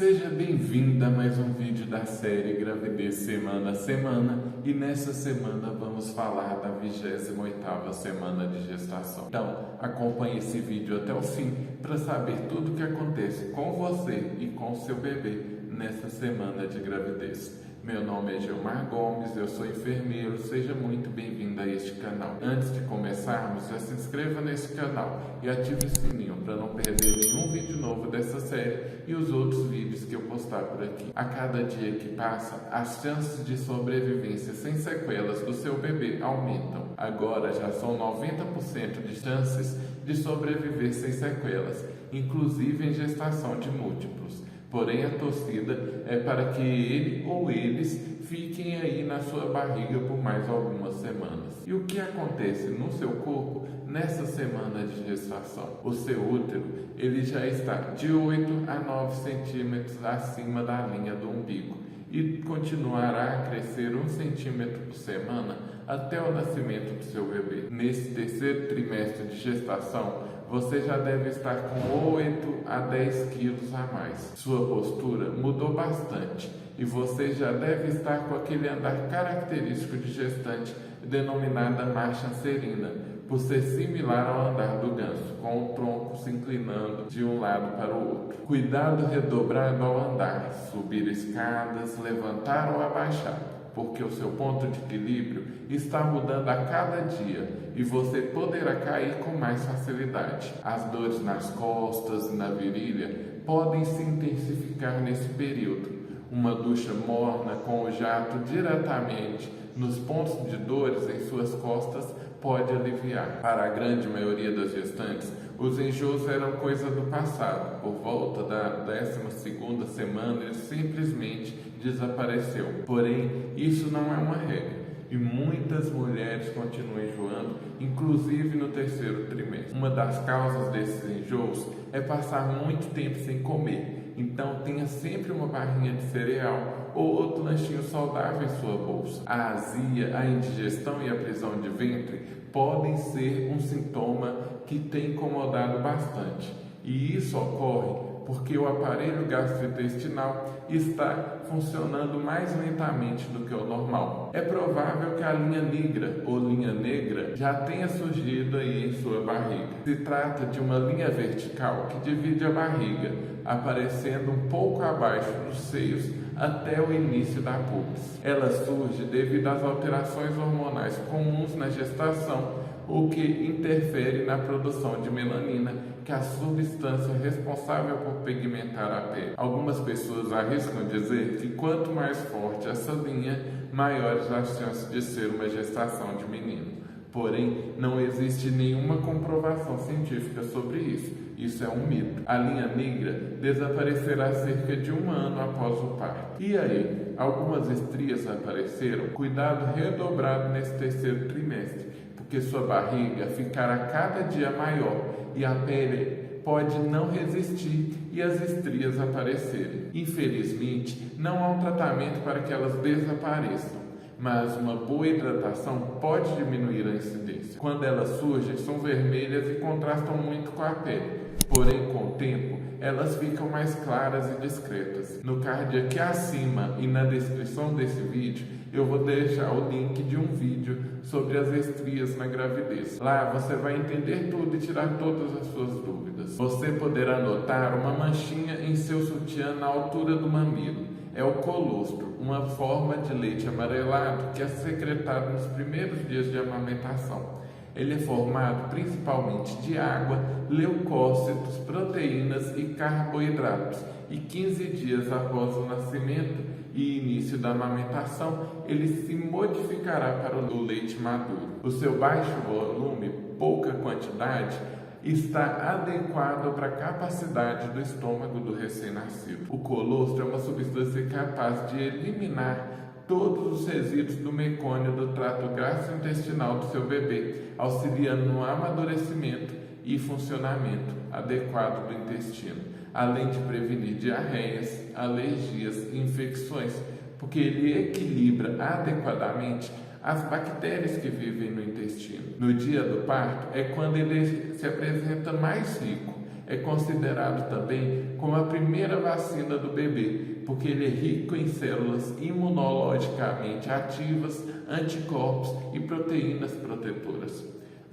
Seja bem-vinda a mais um vídeo da série Gravidez Semana a Semana, e nessa semana vamos falar da 28ª semana de gestação. Então, acompanhe esse vídeo até o fim para saber tudo o que acontece com você e com seu bebê nessa semana de gravidez. Meu nome é Gilmar Gomes, eu sou enfermeiro, seja muito bem-vindo a este canal. Antes de começarmos, já se inscreva nesse canal e ative o sininho para não perder nenhum vídeo novo dessa série e os outros vídeos que eu postar por aqui. A cada dia que passa, as chances de sobrevivência sem sequelas do seu bebê aumentam. Agora já são 90% de chances de sobreviver sem sequelas, inclusive em gestação de múltiplos. Porém, a torcida é para que ele ou eles fiquem aí na sua barriga por mais algumas semanas. E o que acontece no seu corpo nessa semana de gestação? O seu útero ele já está de 8 a 9 centímetros acima da linha do umbigo e continuará a crescer 1 centímetro por semana até o nascimento do seu bebê. Nesse terceiro trimestre de gestação, você já deve estar com 8 a 10 quilos a mais. Sua postura mudou bastante e você já deve estar com aquele andar característico de gestante, denominada marcha serina, por ser similar ao andar do ganso, com o tronco se inclinando de um lado para o outro. Cuidado redobrado ao andar, subir escadas, levantar ou abaixar, porque o seu ponto de equilíbrio está mudando a cada dia e você poderá cair com mais facilidade. As dores nas costas e na virilha podem se intensificar nesse período. Uma ducha morna com o jato diretamente nos pontos de dores em suas costas pode aliviar. Para a grande maioria das gestantes, os enjoos eram coisa do passado. Por volta da 12ª semana, ele simplesmente desapareceu. Porém, isso não é uma regra e muitas mulheres continuam enjoando, inclusive no terceiro trimestre. Uma das causas desses enjoos é passar muito tempo sem comer. Então, tenha sempre uma barrinha de cereal ou outro lanchinho saudável em sua bolsa. A azia, a indigestão e a prisão de ventre podem ser um sintoma que tem incomodado bastante. E isso ocorre porque o aparelho gastrointestinal está funcionando mais lentamente do que o normal. É provável que a linha negra ou linha negra já tenha surgido aí em sua barriga. Se trata de uma linha vertical que divide a barriga, aparecendo um pouco abaixo dos seios até o início da pubis. Ela surge devido às alterações hormonais comuns na gestação, o que interfere na produção de melanina, que é a substância responsável por pigmentar a pele. Algumas pessoas arriscam dizer que quanto mais forte essa linha, maiores as chances de ser uma gestação de menino. Porém, não existe nenhuma comprovação científica sobre isso. Isso é um mito. A linha negra desaparecerá cerca de 1 ano após o parto. E aí, algumas estrias apareceram? Cuidado redobrado nesse terceiro trimestre, porque sua barriga ficará cada dia maior e a pele pode não resistir e as estrias aparecerem. Infelizmente, não há um tratamento para que elas desapareçam, mas uma boa hidratação pode diminuir a incidência. Quando elas surgem, são vermelhas e contrastam muito com a pele. Porém, com o tempo, elas ficam mais claras e discretas. No card aqui acima e na descrição desse vídeo, eu vou deixar o link de um vídeo sobre as estrias na gravidez. Lá você vai entender tudo e tirar todas as suas dúvidas. Você poderá notar uma manchinha em seu sutiã na altura do mamilo. É o colostro, uma forma de leite amarelado que é secretado nos primeiros dias de amamentação. Ele é formado principalmente de água, leucócitos, proteínas e carboidratos, e 15 dias após o nascimento e início da amamentação, ele se modificará para o leite maduro. O seu baixo volume, pouca quantidade, está adequado para a capacidade do estômago do recém-nascido. O colostro é uma substância capaz de eliminar todos os resíduos do mecônio do trato gastrointestinal do seu bebê, auxiliando no amadurecimento e funcionamento adequado do intestino, além de prevenir diarreias, alergias e infecções, porque ele equilibra adequadamente as bactérias que vivem no intestino. No dia do parto é quando ele se apresenta mais rico. É considerado também como a primeira vacina do bebê, porque ele é rico em células imunologicamente ativas, anticorpos e proteínas protetoras.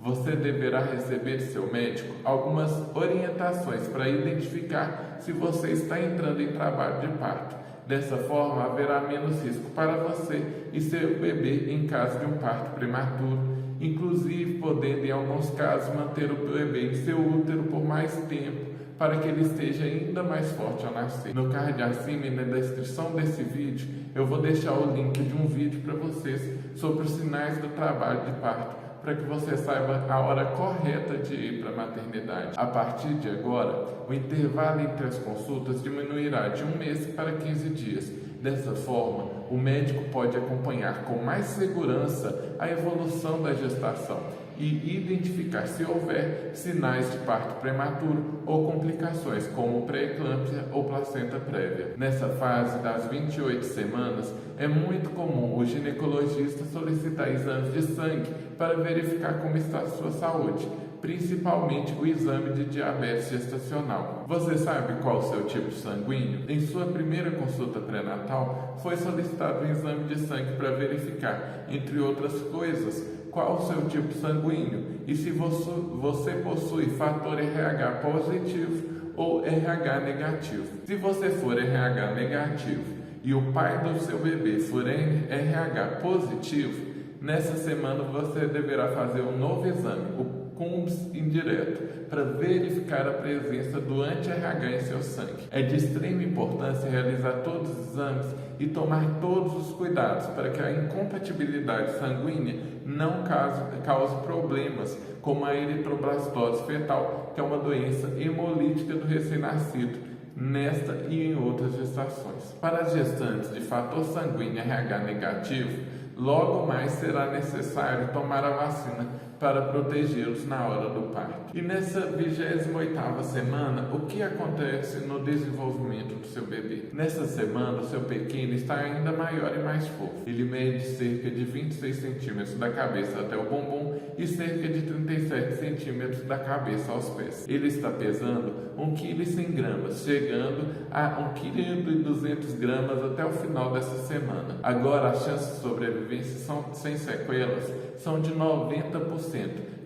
Você deverá receber de seu médico algumas orientações para identificar se você está entrando em trabalho de parto. Dessa forma, haverá menos risco para você e seu bebê em caso de um parto prematuro, inclusive podendo, em alguns casos, manter o bebê em seu útero por mais tempo, para que ele esteja ainda mais forte ao nascer. No card acima e na descrição desse vídeo, eu vou deixar o link de um vídeo para vocês sobre os sinais do trabalho de parto, para que você saiba a hora correta de ir para a maternidade. A partir de agora, o intervalo entre as consultas diminuirá de 1 mês para 15 dias. Dessa forma, o médico pode acompanhar com mais segurança a evolução da gestação e identificar se houver sinais de parto prematuro ou complicações como pré-eclâmpsia ou placenta prévia. Nessa fase das 28 semanas, é muito comum o ginecologista solicitar exames de sangue para verificar como está a sua saúde, principalmente o exame de diabetes gestacional. Você sabe qual o seu tipo sanguíneo? Em sua primeira consulta pré-natal, foi solicitado um exame de sangue para verificar, entre outras coisas, qual o seu tipo sanguíneo e se você possui fator RH positivo ou RH negativo. Se você for RH negativo e o pai do seu bebê for RH positivo, nessa semana você deverá fazer um novo exame, o CUMS indireto, para verificar a presença do anti-RH em seu sangue. É de extrema importância realizar todos os exames e tomar todos os cuidados para que a incompatibilidade sanguínea não cause problemas, como a eritroblastose fetal, que é uma doença hemolítica do recém-nascido, nesta e em outras gestações. Para as gestantes de fator sanguíneo RH negativo, logo mais será necessário tomar a vacina para protegê-los na hora do parto. E nessa 28ª semana, o que acontece no desenvolvimento do seu bebê? Nessa semana, o seu pequeno está ainda maior e mais fofo. Ele mede cerca de 26 centímetros da cabeça até o bumbum e cerca de 37 centímetros da cabeça aos pés. Ele está pesando 1,1 kg, chegando a 1,2 kg até o final dessa semana. Agora, as chances de sobrevivência sem sequelas são de 90%,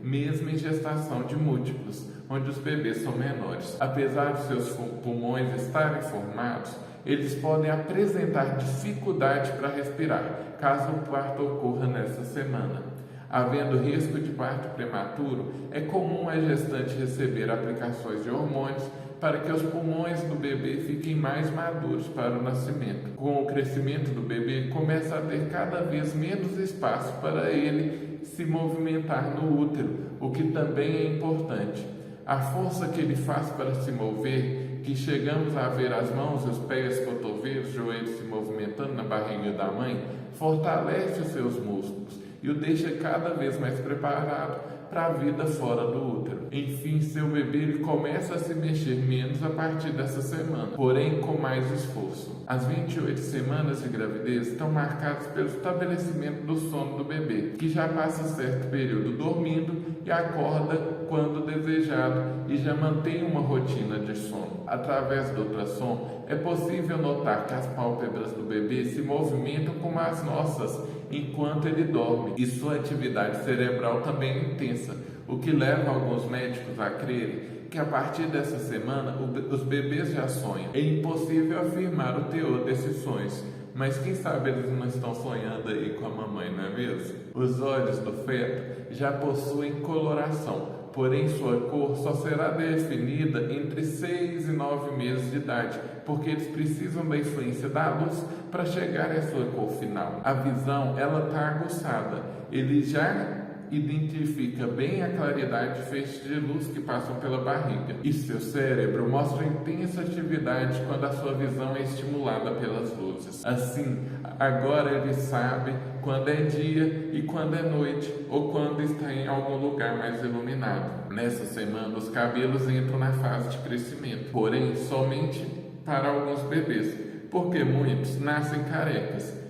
mesmo em gestação de múltiplos, onde os bebês são menores. Apesar de seus pulmões estarem formados, eles podem apresentar dificuldade para respirar, caso o parto ocorra nessa semana. Havendo risco de parto prematuro, é comum a gestante receber aplicações de hormônios para que os pulmões do bebê fiquem mais maduros para o nascimento. Com o crescimento do bebê, começa a ter cada vez menos espaço para ele se movimentar no útero, o que também é importante. A força que ele faz para se mover, que chegamos a ver as mãos, os pés, cotovelos, joelhos se movimentando na barriga da mãe, fortalece os seus músculos e o deixa cada vez mais preparado para a vida fora do útero. Enfim, seu bebê ele começa a se mexer menos a partir dessa semana, porém com mais esforço. As 28 semanas de gravidez estão marcadas pelo estabelecimento do sono do bebê, que já passa certo período dormindo e acorda quando desejado e já mantém uma rotina de sono. Através do ultrassom, é possível notar que as pálpebras do bebê se movimentam como as nossas enquanto ele dorme, e sua atividade cerebral também é intensa, o que leva alguns médicos a crerem que a partir dessa semana os bebês já sonham. É impossível afirmar o teor desses sonhos, mas quem sabe eles não estão sonhando aí com a mamãe, não é mesmo? Os olhos do feto já possuem coloração, porém sua cor só será definida entre 6 e 9 meses de idade, porque eles precisam da influência da luz para chegar à sua cor final. A visão, ela está aguçada, ele já identifica bem a claridade de feixes de luz que passam pela barriga, e seu cérebro mostra intensa atividade quando a sua visão é estimulada pelas luzes. Assim, agora ele sabe quando é dia e quando é noite, ou quando está em algum lugar mais iluminado. Nessa semana, os cabelos entram na fase de crescimento, porém somente para alguns bebês, porque muitos nascem carecas.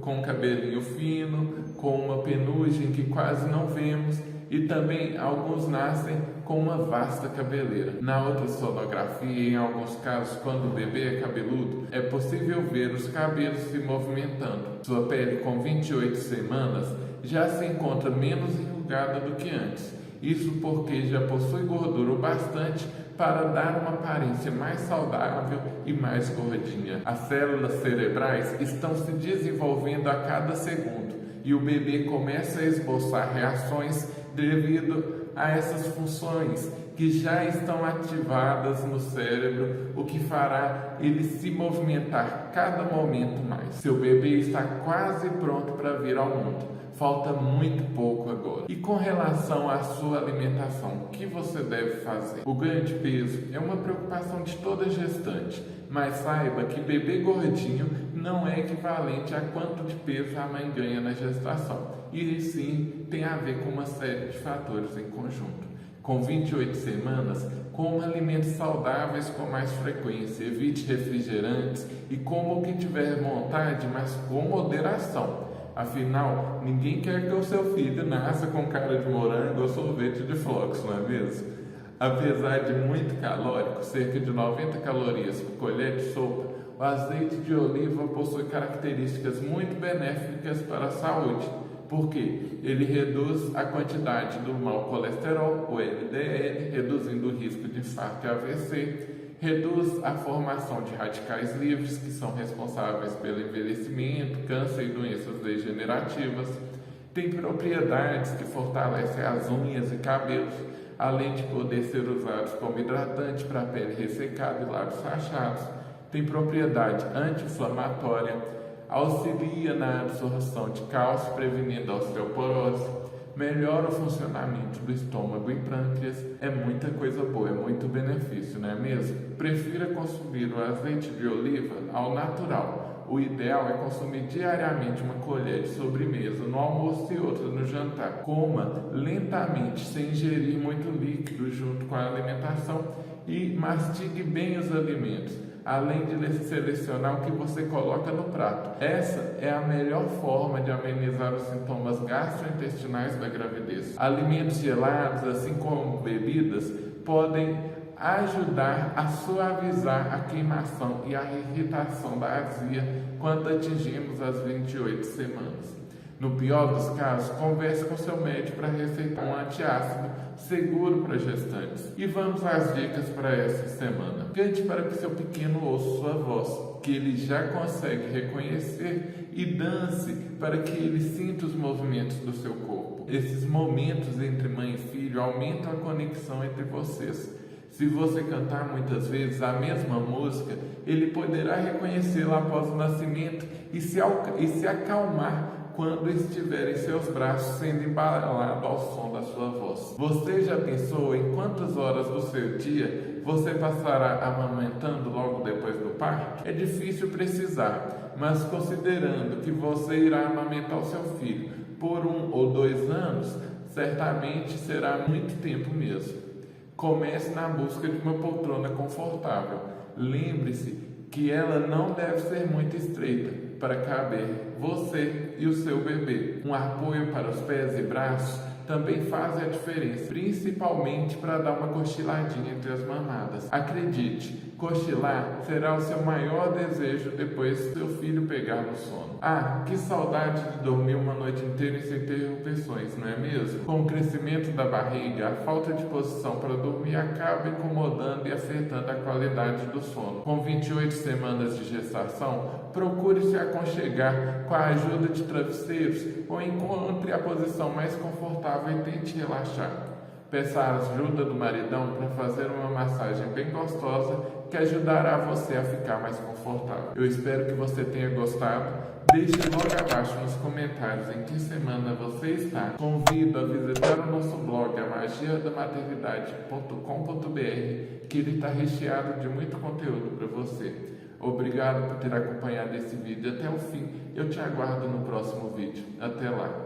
com cabelinho fino, com uma penugem que quase não vemos, e também alguns nascem com uma vasta cabeleira. Na ultrassonografia, em alguns casos, quando o bebê é cabeludo, é possível ver os cabelos se movimentando. Sua pele com 28 semanas já se encontra menos enrugada do que antes. Isso porque já possui gordura o bastante para dar uma aparência mais saudável e mais gordinha. As células cerebrais estão se desenvolvendo a cada segundo e o bebê começa a esboçar reações devido a essas funções que já estão ativadas no cérebro, o que fará ele se movimentar cada momento mais. Seu bebê está quase pronto para vir ao mundo. Falta muito pouco agora. E com relação à sua alimentação, o que você deve fazer? O ganho de peso é uma preocupação de toda gestante, mas saiba que bebê gordinho não é equivalente a quanto de peso a mãe ganha na gestação. E sim, tem a ver com uma série de fatores em conjunto. Com 28 semanas, coma alimentos saudáveis com mais frequência, evite refrigerantes e coma o que tiver vontade, mas com moderação. Afinal, ninguém quer que o seu filho nasça com cara de morango ou sorvete de flocos, não é mesmo? Apesar de muito calórico, cerca de 90 calorias por colher de sopa, o azeite de oliva possui características muito benéficas para a saúde, porque ele reduz a quantidade do mau colesterol, o LDL, reduzindo o risco de infarto e AVC, reduz a formação de radicais livres, que são responsáveis pelo envelhecimento, câncer e doenças degenerativas, tem propriedades que fortalecem as unhas e cabelos, além de poder ser usados como hidratante para a pele ressecada e lábios rachados, tem propriedade anti-inflamatória, auxilia na absorção de cálcio, prevenindo a osteoporose, melhora o funcionamento do estômago e pâncreas. É muita coisa boa, é muito benefício, não é mesmo? Prefira consumir o azeite de oliva ao natural. O ideal é consumir diariamente uma colher de sobremesa no almoço e outra no jantar. Coma lentamente, sem ingerir muito líquido junto com a alimentação, e mastigue bem os alimentos, além de selecionar o que você coloca no prato. Essa é a melhor forma de amenizar os sintomas gastrointestinais da gravidez. Alimentos gelados, assim como bebidas, podem ajudar a suavizar a queimação e a irritação da azia quando atingimos as 28 semanas. No pior dos casos, converse com seu médico para receitar um antiácido seguro para gestantes. E vamos às dicas para essa semana. Cante para que seu pequeno ouça sua voz, que ele já consegue reconhecer, e dance para que ele sinta os movimentos do seu corpo. Esses momentos entre mãe e filho aumentam a conexão entre vocês. Se você cantar muitas vezes a mesma música, ele poderá reconhecê-la após o nascimento e se acalmar quando estiver em seus braços sendo embalado ao som da sua voz. Você já pensou em quantas horas do seu dia você passará amamentando logo depois do parto? É difícil precisar, mas considerando que você irá amamentar o seu filho por 1 ou 2 anos, certamente será muito tempo mesmo. Comece na busca de uma poltrona confortável. Lembre-se que ela não deve ser muito estreita para caber você e o seu bebê. Um apoio para os pés e braços também faz a diferença, principalmente para dar uma cochiladinha entre as mamadas. Acredite, cochilar será o seu maior desejo depois que seu filho pegar no sono. Ah, que saudade de dormir uma noite inteira sem interrupções, não é mesmo? Com o crescimento da barriga, a falta de posição para dormir acaba incomodando e afetando a qualidade do sono. Com 28 semanas de gestação, procure se aconchegar com a ajuda de travesseiros ou encontre a posição mais confortável e tente relaxar. Peça a ajuda do maridão para fazer uma massagem bem gostosa que ajudará você a ficar mais confortável. Eu espero que você tenha gostado. Deixe logo abaixo nos comentários em que semana você está. Convido a visitar o nosso blog, magiadamaternidade.com.br, que ele está recheado de muito conteúdo para você. Obrigado por ter acompanhado esse vídeo até o fim. Eu te aguardo no próximo vídeo. Até lá!